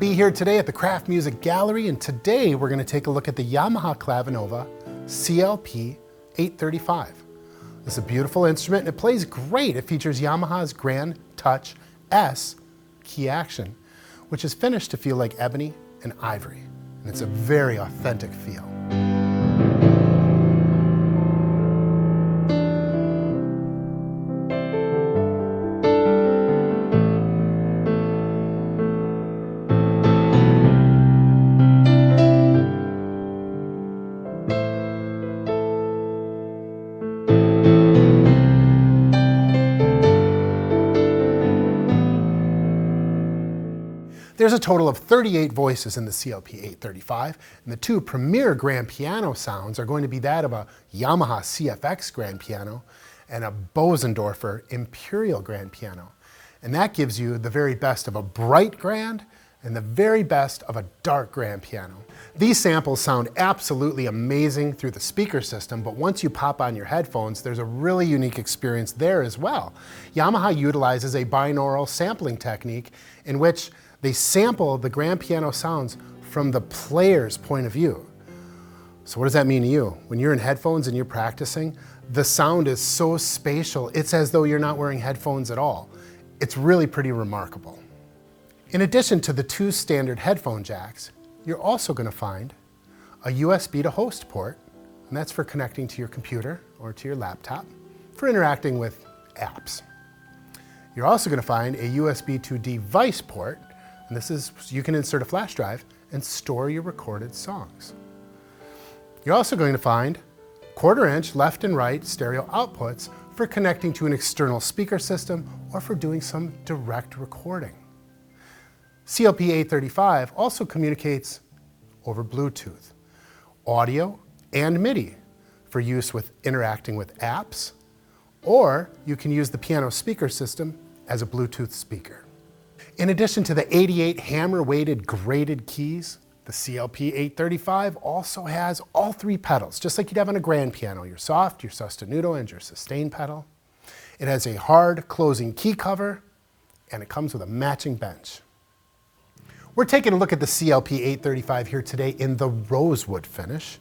B here today at the Kraft Music Gallery, and today we're going to take a look at the Yamaha Clavinova CLP-835. This is a beautiful instrument and it plays great. It features Yamaha's GrandTouch-S key action, which is finished to feel like ebony and ivory, and it's a very authentic feel. There's a total of 38 voices in the CLP-835, and the two premier grand piano sounds are going to be that of a Yamaha CFX grand piano and a Bösendorfer Imperial grand piano. And that gives you the very best of a bright grand and the very best of a dark grand piano. These samples sound absolutely amazing through the speaker system, but once you pop on your headphones, there's a really unique experience there as well. Yamaha utilizes a binaural sampling technique in which they sample the grand piano sounds from the player's point of view. So what does that mean to you? When you're in headphones and you're practicing, the sound is so spatial, it's as though you're not wearing headphones at all. It's really pretty remarkable. In addition to the two standard headphone jacks, you're also going to find a USB to host port, and that's for connecting to your computer or to your laptop for interacting with apps. You're also going to find a USB to device port, and this is, you can insert a flash drive and store your recorded songs. You're also going to find 1/4 inch left and right stereo outputs for connecting to an external speaker system or for doing some direct recording. CLP-835 also communicates over Bluetooth, audio, and MIDI for use with interacting with apps, or you can use the piano speaker system as a Bluetooth speaker. In addition to the 88 hammer-weighted graded keys, the CLP-835 also has all three pedals, just like you'd have on a grand piano, your soft, your sostenuto, and your sustain pedal. It has a hard closing key cover, and it comes with a matching bench. We're taking a look at the CLP-835 here today in the rosewood finish.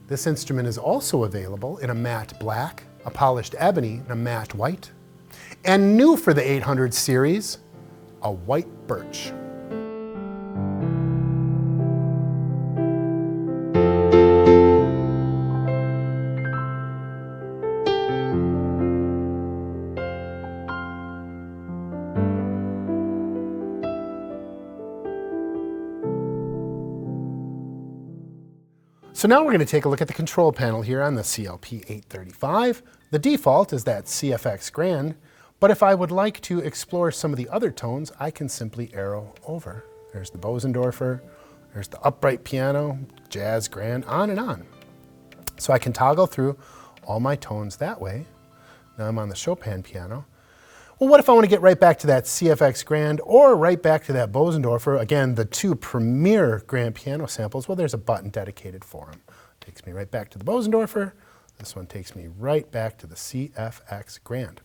This instrument is also available in a matte black, a polished ebony, and a matte white. And new for the 800 series, a white birch. So now we're going to take a look at the control panel here on the CLP-835. The default is that CFX Grand, but if I would like to explore some of the other tones, I can simply arrow over. There's the Bösendorfer, there's the upright piano, jazz grand, on and on. So I can toggle through all my tones that way. Now I'm on the Chopin piano. Well, what if I want to get right back to that CFX Grand or right back to that Bösendorfer? Again, the two premier grand piano samples, well, there's a button dedicated for them. Takes me right back to the Bösendorfer. This one takes me right back to the CFX Grand.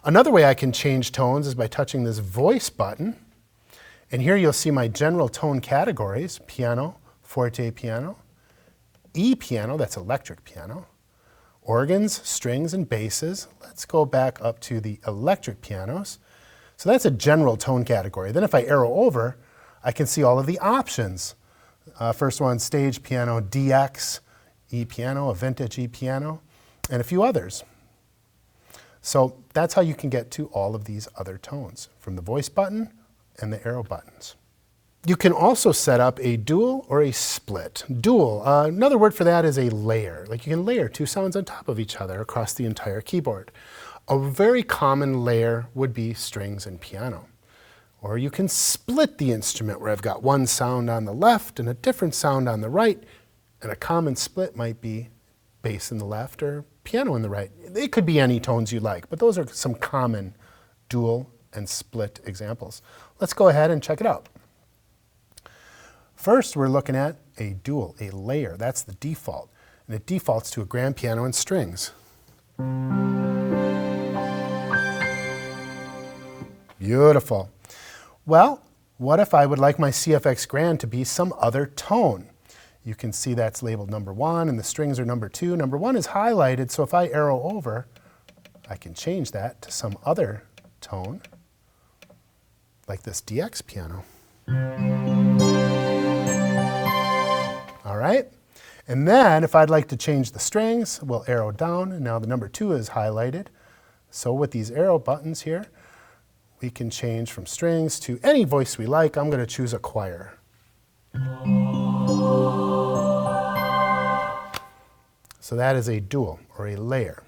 Another way I can change tones is by touching this voice button. And here you'll see my general tone categories: piano, fortepiano, E-piano, that's electric piano, organs, strings, and basses. Let's go back up to the electric pianos. So that's a general tone category. Then if I arrow over, I can see all of the options. First one, stage piano, DX, E-piano, a vintage E-piano, and a few others. So that's how you can get to all of these other tones, from the voice button and the arrow buttons. You can also set up a dual or a split. Dual, another word for that is a layer. Like you can layer two sounds on top of each other across the entire keyboard. A very common layer would be strings and piano. Or you can split the instrument where I've got one sound on the left and a different sound on the right, and a common split might be bass in the left or piano in the right. It could be any tones you like, but those are some common dual and split examples. Let's go ahead and check it out. First, we're looking at a dual, a layer. That's the default, and it defaults to a grand piano and strings. Beautiful. Well, What if I would like my CFX Grand to be some other tone? You can see that's labeled number 1 and the strings are number 2. Number 1 is highlighted, so if I arrow over, I can change that to some other tone, like this DX piano. All right, and then if I'd like to change the strings, we'll arrow down, and now the number 2 is highlighted. So with these arrow buttons here, we can change from strings to any voice we like. I'm going to choose a choir. So that is a dual, or a layer.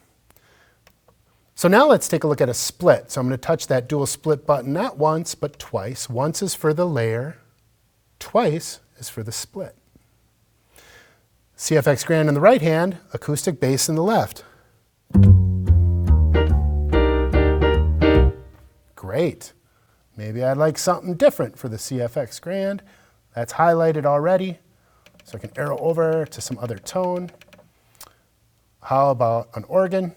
So now let's take a look at a split. So I'm going to touch that dual split button not once, but twice. Once is for the layer, twice is for the split. CFX Grand in the right hand, acoustic bass in the left. Great. Maybe I'd like something different for the CFX Grand. That's highlighted already, so I can arrow over to some other tone. How about an organ?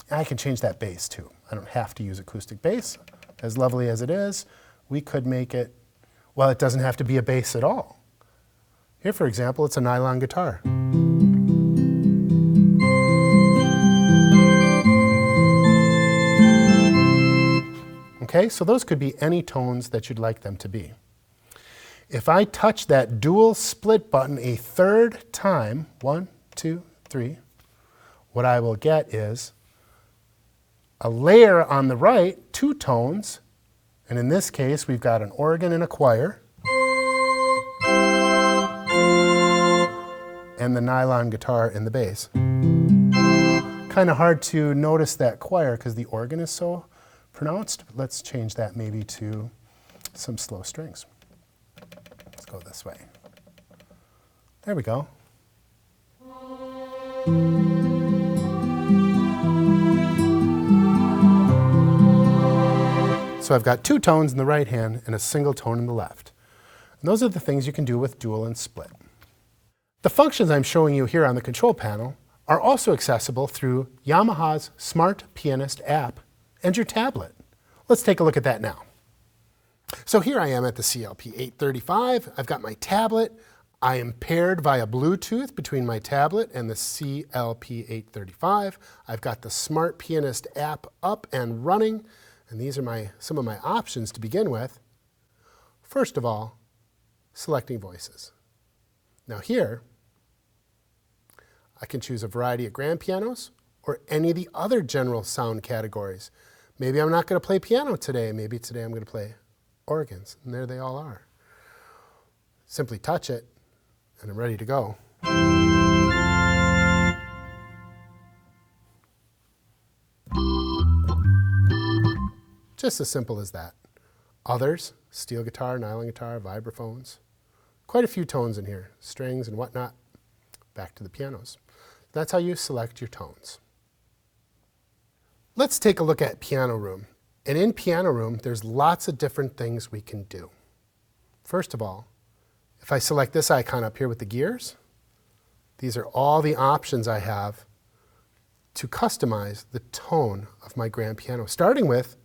I can change that bass too. I don't have to use acoustic bass. As lovely as it is, we could make it, well, it doesn't have to be a bass at all. Here, for example, it's a nylon guitar. Okay, so those could be any tones that you'd like them to be. If I touch that dual split button a third time, 1, 2, 3, what I will get is a layer on the right, 2 tones, and in this case we've got an organ and a choir, and the nylon guitar and the bass. Kind of hard to notice that choir because the organ is so pronounced. Let's change that maybe to some slow strings. Let's go this way. There we go. So I've got 2 tones in the right hand and a single tone in the left. And those are the things you can do with dual and split. The functions I'm showing you here on the control panel are also accessible through Yamaha's Smart Pianist app and your tablet. Let's take a look at that now. So here I am at the CLP-835. I've got my tablet. I am paired via Bluetooth between my tablet and the CLP-835. I've got the Smart Pianist app up and running, and these are some of my options to begin with. First of all, selecting voices. Now here, I can choose a variety of grand pianos or any of the other general sound categories. Maybe I'm not going to play piano today. Maybe today I'm going to play organs, and there they all are. Simply touch it, and I'm ready to go. Just as simple as that. Others, steel guitar, nylon guitar, vibraphones. Quite a few tones in here, strings and whatnot. Back to the pianos. That's how you select your tones. Let's take a look at Piano Room. And in Piano Room, there's lots of different things we can do. First of all, if I select this icon up here with the gears, these are all the options I have to customize the tone of my grand piano, starting with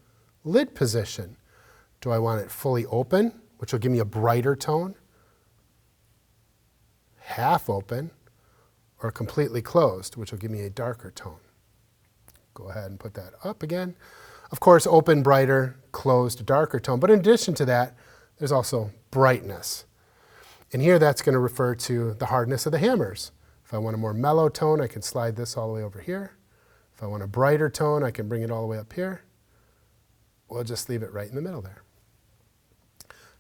lid position. Do I want it fully open, which will give me a brighter tone, half open, or completely closed, which will give me a darker tone? Go ahead and put that up again. Of course, open, brighter, closed, darker tone. But in addition to that, there's also brightness. And here that's going to refer to the hardness of the hammers. If I want a more mellow tone, I can slide this all the way over here. If I want a brighter tone, I can bring it all the way up here. We'll just leave it right in the middle there.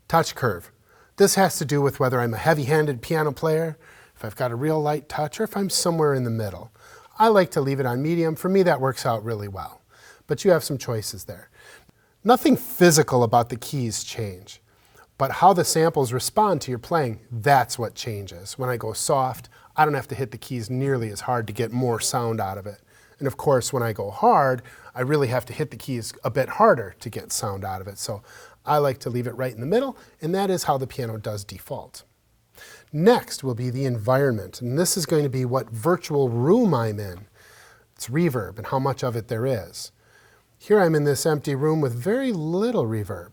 Touch curve. This has to do with whether I'm a heavy-handed piano player, if I've got a real light touch, or if I'm somewhere in the middle. I like to leave it on medium. For me, that works out really well. But you have some choices there. Nothing physical about the keys change, but how the samples respond to your playing, that's what changes. When I go soft, I don't have to hit the keys nearly as hard to get more sound out of it. And of course, when I go hard, I really have to hit the keys a bit harder to get sound out of it. So I like to leave it right in the middle, and that is how the piano does default. Next will be the environment, and this is going to be what virtual room I'm in. It's reverb and how much of it there is. Here I'm in this empty room with very little reverb.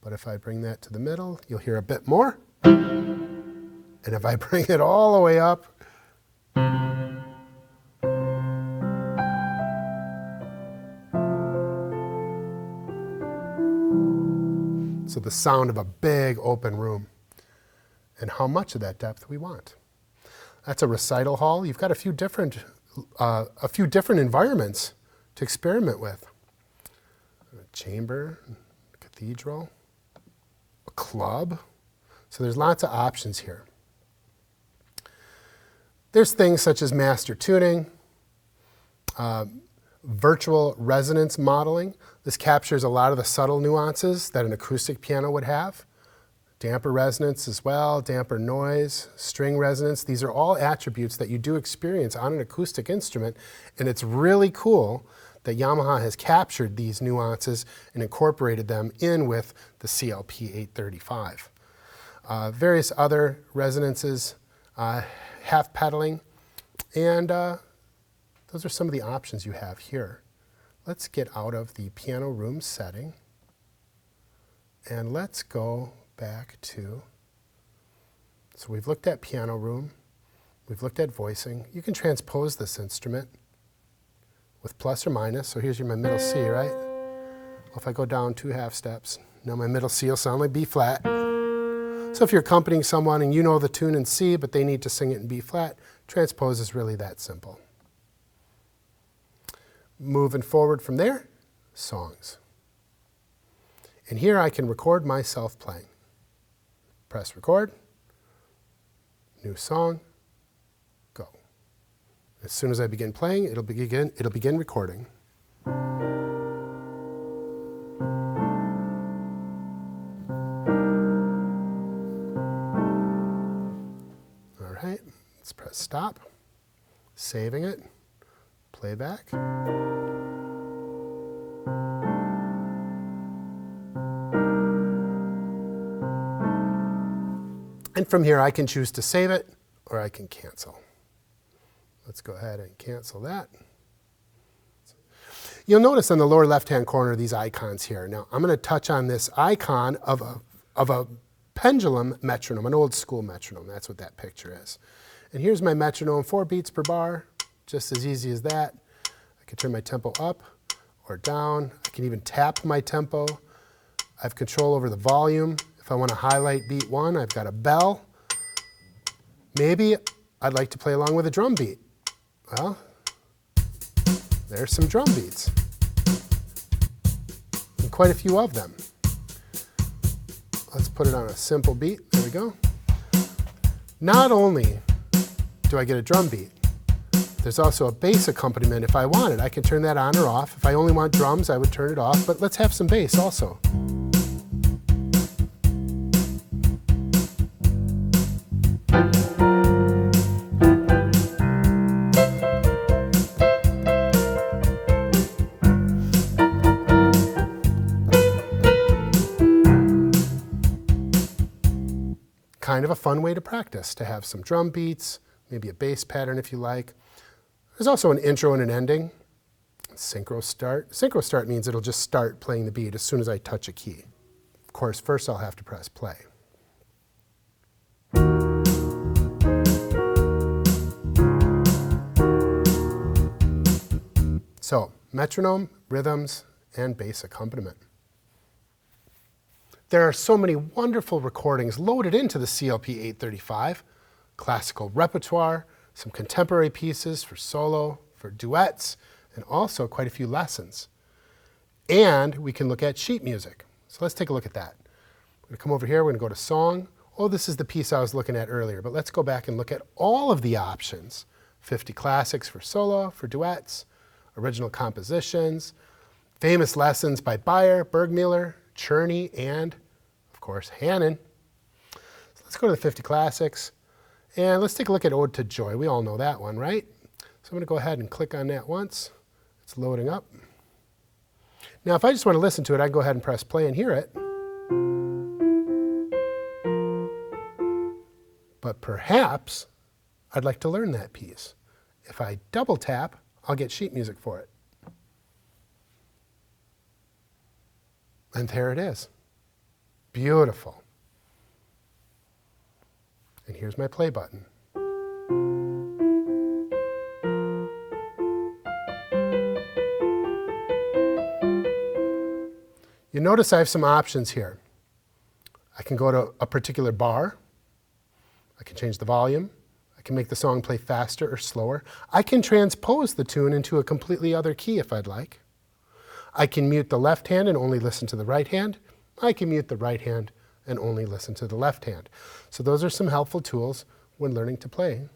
But if I bring that to the middle, you'll hear a bit more. And if I bring it all the way up, so the sound of a big open room, and how much of that depth we want. That's a recital hall. You've got a few different environments to experiment with. A chamber, a cathedral, a club. So there's lots of options here. There's things such as master tuning, virtual resonance modeling. This captures a lot of the subtle nuances that an acoustic piano would have. Damper resonance as well, damper noise, string resonance. These are all attributes that you do experience on an acoustic instrument, and it's really cool that Yamaha has captured these nuances and incorporated them in with the CLP-835. Various other resonances, half pedaling, and those are some of the options you have here. Let's get out of the piano room setting, and let's go back to, so we've looked at piano room, we've looked at voicing. You can transpose this instrument with plus or minus. So here's my middle C, right? Well, if I go down 2 half steps, now my middle C will sound like B flat. So if you're accompanying someone and you know the tune in C, but they need to sing it in B flat, transpose is really that simple. Moving forward from there, songs. And here I can record myself playing. Press record, new song, go. As soon as I begin playing, it'll begin recording. All right, let's press stop, saving it, playback. And from here, I can choose to save it, or I can cancel. Let's go ahead and cancel that. You'll notice on the lower left-hand corner these icons here. Now, I'm going to touch on this icon of a pendulum metronome, an old school metronome. That's what that picture is. And here's my metronome, 4 beats per bar, just as easy as that. I can turn my tempo up or down. I can even tap my tempo. I have control over the volume. If I want to highlight beat 1, I've got a bell. Maybe I'd like to play along with a drum beat. Well, there's some drum beats. And quite a few of them. Let's put it on a simple beat. There we go. Not only do I get a drum beat, there's also a bass accompaniment if I want it. I can turn that on or off. If I only want drums, I would turn it off, but let's have some bass also. Kind of a fun way to practice, to have some drum beats, maybe a bass pattern if you like. There's also an intro and an ending. Synchro start. Synchro start means it'll just start playing the beat as soon as I touch a key. Of course, first I'll have to press play. So, metronome, rhythms, and bass accompaniment. There are so many wonderful recordings loaded into the CLP-835, classical repertoire, some contemporary pieces for solo, for duets, and also quite a few lessons. And we can look at sheet music. So let's take a look at that. We're going to come over here, we're going to go to song. Oh, this is the piece I was looking at earlier, but let's go back and look at all of the options. 50 classics for solo, for duets, original compositions, famous lessons by Beyer, Bergmüller, Czerny, and, of course, Hannon. So let's go to the 50 classics, and let's take a look at Ode to Joy. We all know that one, right? So I'm going to go ahead and click on that once. It's loading up. Now, if I just want to listen to it, I can go ahead and press play and hear it. But perhaps I'd like to learn that piece. If I double tap, I'll get sheet music for it. And there it is. Beautiful. And here's my play button. You notice I have some options here. I can go to a particular bar. I can change the volume. I can make the song play faster or slower. I can transpose the tune into a completely other key if I'd like. I can mute the left hand and only listen to the right hand. I can mute the right hand and only listen to the left hand. So those are some helpful tools when learning to play.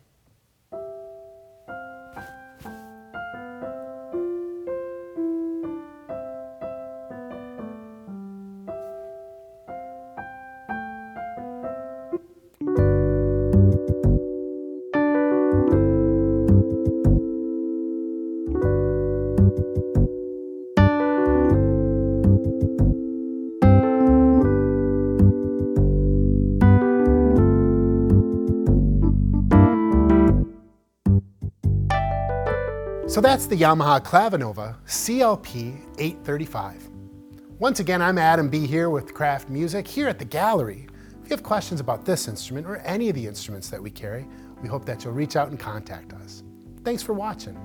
So that's the Yamaha Clavinova CLP-835. Once again, I'm Adam B. here with Kraft Music here at the gallery. If you have questions about this instrument or any of the instruments that we carry, we hope that you'll reach out and contact us. Thanks for watching.